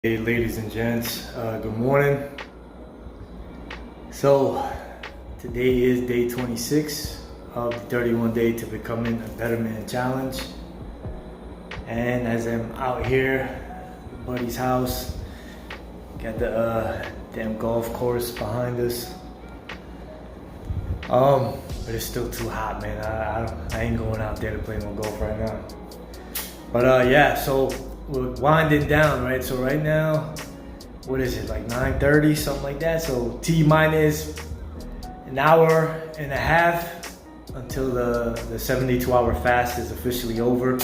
Hey, ladies and gents, good morning. So, today is day 26 of the 31 Day to Becoming a Better Man Challenge. And as I'm out here at buddy's house, got the damn golf course behind us. But it's still too hot, man. I ain't going out there to play no golf right now. But yeah, so we're winding down, right? So right now, what is it, like 9:30, something like that? So T minus an hour and a half until the 72-hour fast is officially over.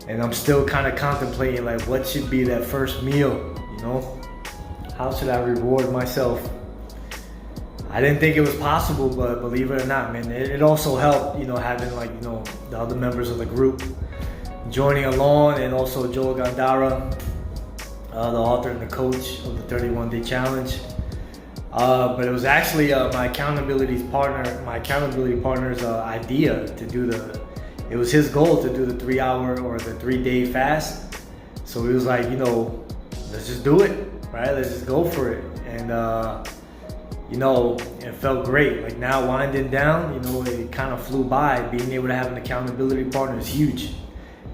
And I'm still kind of contemplating, like, what should be that first meal, you know? How should I reward myself? I didn't think it was possible, but believe it or not, man, it also helped, having, like, the other members of the group joining along, and also Joel Gandara, the author and the coach of the 31 Day Challenge. But it was actually my accountability partner's idea to do it was his goal to do the 3-hour or the 3-day fast. So he was like, let's just do it, right? Let's just go for it. And, it felt great. Like, now winding down, it kind of flew by. Being able to have an accountability partner is huge.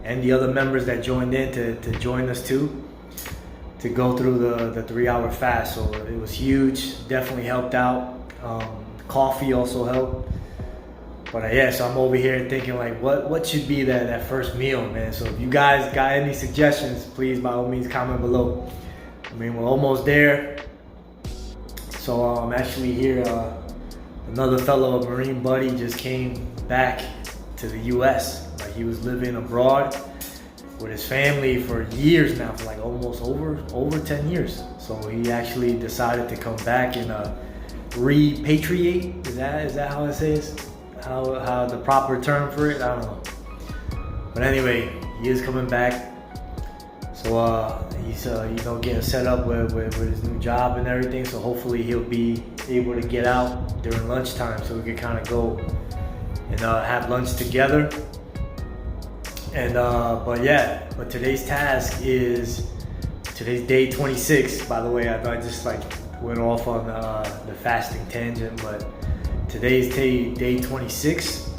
And the other members that joined in to join us too, to go through the 3-hour fast. So it was huge, definitely helped out. Coffee also helped. But yeah, so I'm over here thinking, like, what should be that first meal, man? So if you guys got any suggestions, please by all means comment below. I mean, we're almost there. So I'm actually here, another fellow, a Marine buddy, just came back to the US. Like, he was living abroad with his family for years now, for like almost over 10 years. So he actually decided to come back and repatriate. Is that how it says? How the proper term for it? I don't know. But anyway, he is coming back. So he's getting set up with his new job and everything. So hopefully he'll be able to get out during lunchtime, so we can kind of go and have lunch together. And but today's task is day 26. By the way, I just went off on the fasting tangent, but today's day 26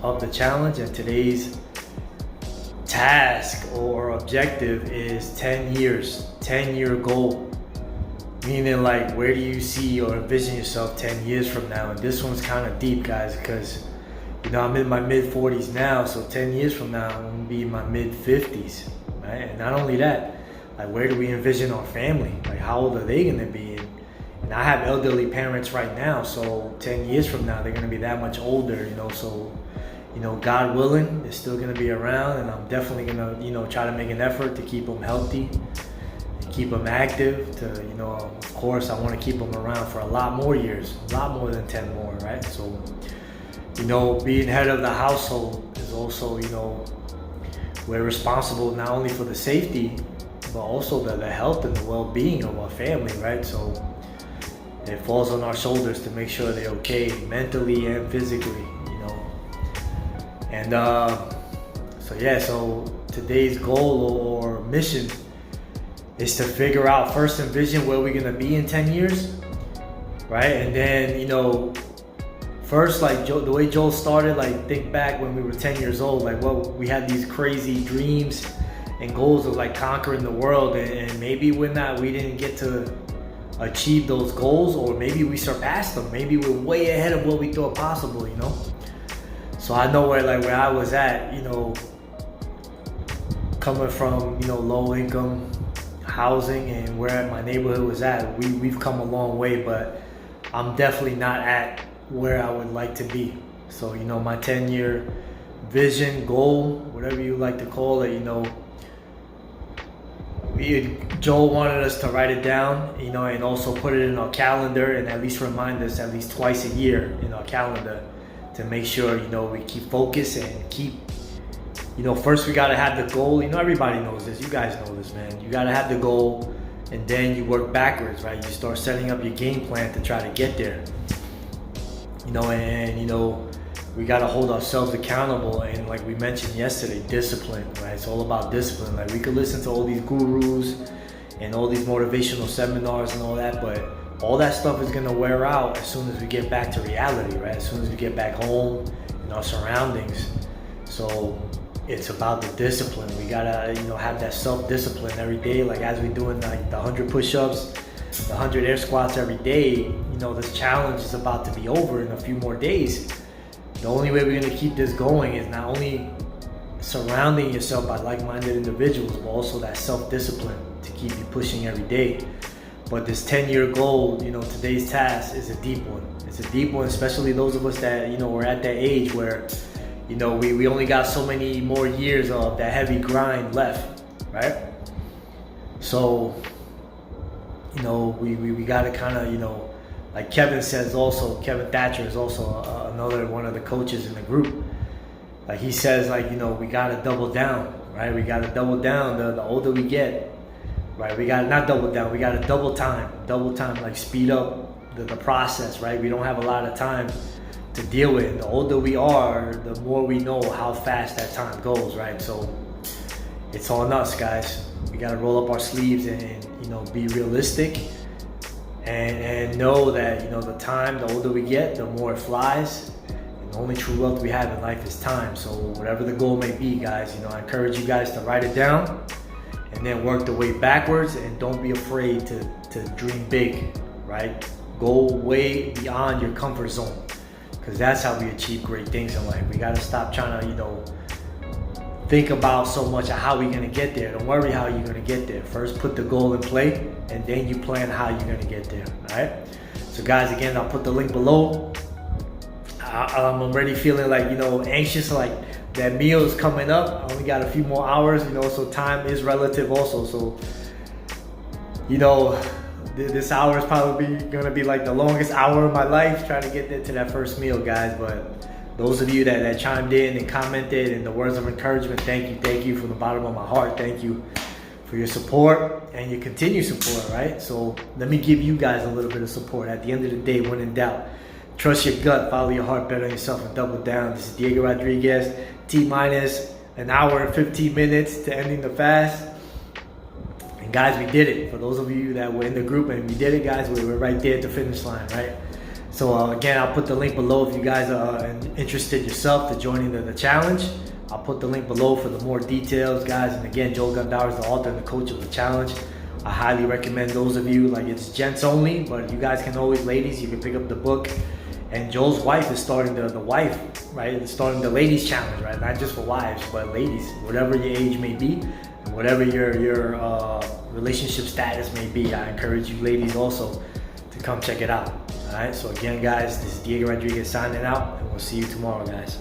of the challenge, and today's task or objective is 10-year goal. Meaning, like, where do you see or envision yourself 10 years from now? And this one's kind of deep, guys, because I'm in my mid-40s now, so 10 years from now, I'm going to be in my mid-50s, right? And not only that, like, where do we envision our family? Like, how old are they going to be? And I have elderly parents right now, so 10 years from now, they're going to be that much older, so, God willing, they're still going to be around, and I'm definitely going to, try to make an effort to keep them healthy, and keep them active, of course, I want to keep them around for a lot more years, a lot more than 10 more, right? So, being head of the household is also, we're responsible not only for the safety, but also the health and the well-being of our family, right? So it falls on our shoulders to make sure they're okay mentally and physically, And so today's goal or mission is to figure out, first envision where we're gonna be in 10 years, right? And then, first, like the way Joel started, like, think back when we were 10 years old, like, we had these crazy dreams and goals of, like, conquering the world, and maybe we didn't get to achieve those goals, or maybe we surpassed them. Maybe we're way ahead of what we thought possible, So I know where I was at, coming from, low income housing, and where my neighborhood was at. We've come a long way, but I'm definitely not at where I would like to be. So, my 10-year vision, goal, whatever you like to call it, Joel wanted us to write it down, and also put it in our calendar, and at least remind us at least twice a year in our calendar to make sure, we keep focused and keep, first we got to have the goal. Everybody knows this. You guys know this, man. You got to have the goal, and then you work backwards, right? You start setting up your game plan to try to get there. We got to hold ourselves accountable, and like we mentioned yesterday, discipline, right? It's all about discipline. Like, we could listen to all these gurus and all these motivational seminars and all that, but all that stuff is gonna wear out as soon as we get back to reality, right? As soon as we get back home in our surroundings. So it's about the discipline. We gotta, have that self-discipline every day. Like as we're doing like the 100 push-ups, the 100 air squats every day, this challenge is about to be over in a few more days. The only way we're gonna keep this going is not only surrounding yourself by like-minded individuals, but also that self-discipline to keep you pushing every day. But this 10-year goal, today's task is a deep one. It's a deep one, especially those of us that, we're at that age where, we only got so many more years of that heavy grind left, right? So, we gotta kind of, like Kevin says also, Kevin Thatcher is also another one of the coaches in the group. Like he says, like, we gotta double down, right? We gotta double down the older we get. Right, we got to not double down. We got to double time, like speed up the process. Right, we don't have a lot of time to deal with. The older we are, the more we know how fast that time goes. Right, so it's on us, guys. We got to roll up our sleeves and be realistic and know that the time, the older we get, the more it flies. And the only true wealth we have in life is time. So whatever the goal may be, guys, I encourage you guys to write it down. And then work the way backwards, and don't be afraid to dream big, right? Go way beyond your comfort zone, because that's how we achieve great things in life. We gotta stop trying to, think about so much of how we're gonna get there. Don't worry how you're gonna get there. First, put the goal in play, and then you plan how you're gonna get there, all right? So guys, again, I'll put the link below. I'm already feeling like, anxious, like, that meal is coming up. I only got a few more hours, so time is relative also. So, this hour is probably gonna be like the longest hour of my life trying to get to that first meal, guys. But those of you that chimed in and commented and the words of encouragement, thank you from the bottom of my heart. Thank you for your support and your continued support, right? So let me give you guys a little bit of support. At the end of the day, when in doubt, trust your gut, follow your heart, bet on yourself, and double down. This is Diego Rodriguez. T-minus an hour and 15 minutes to ending the fast. And guys, we did it. For those of you that were in the group and we did it, guys, we were right there at the finish line, right? So again, I'll put the link below if you guys are interested yourself to joining the challenge. I'll put the link below for the more details, guys. And again, Joel Gandara is the author and the coach of the challenge. I highly recommend those of you, like it's gents only, but you guys can always, ladies, you can pick up the book. And Joel's wife is starting the wife, right? Starting the ladies challenge, right? Not just for wives, but ladies, whatever your age may be, and whatever your relationship status may be. I encourage you ladies also to come check it out. All right. So again, guys, this is Diego Rodriguez signing out, and we'll see you tomorrow, guys.